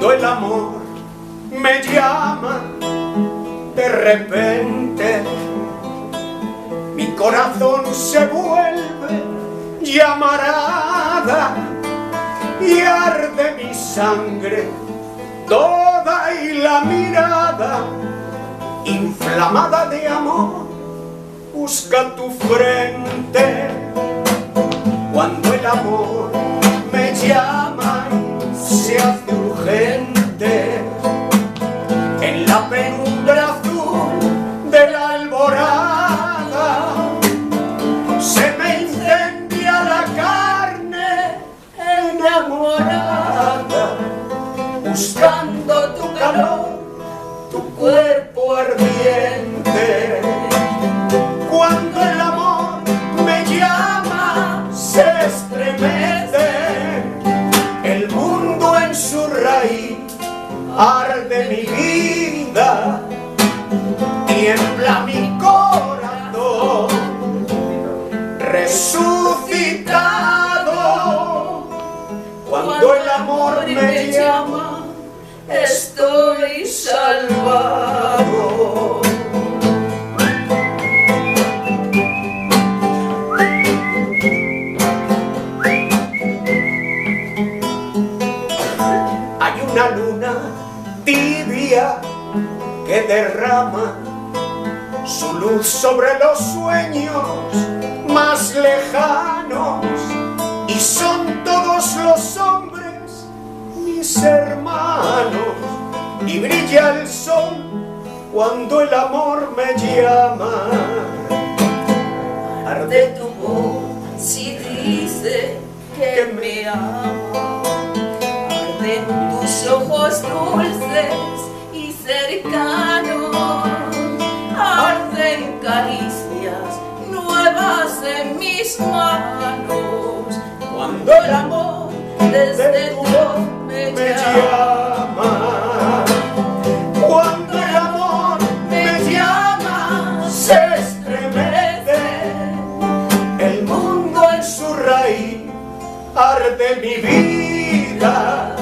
Cuando el amor me llama de repente, mi corazón se vuelve llamarada y arde mi sangre toda y la mirada inflamada de amor busca tu frente. Cuando el amor me llama y se hace urgente, en la penumbra azul de la alborada se me incendia la carne enamorada, buscando tu calor, tu cuerpo ardiente. Cuando el amor me llama se estremece el mundo en su raíz, arde mi vida, tiembla mi corazón resucitado. Cuando el amor me llama estoy salvado. Hay una luna tibia que derrama su luz sobre los sueños más lejanos, y son todos los hombres mis hermanos, y brilla el sol cuando el amor me llama. Arde tu voz si dice que me ama, arden tus ojos dulces y cercanos, arden caricias nuevas en mis manos. Cuando el amor desde tu voz me llama, cuando el amor me llama se estremece el mundo en su raíz, arde mi vida,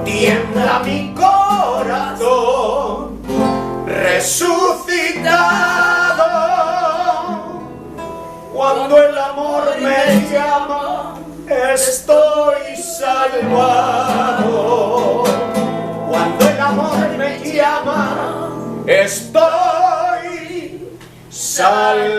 tiembla mi corazón resucitado. Cuando el amor me llama estoy salvado. Cuando el amor me llama estoy salvado.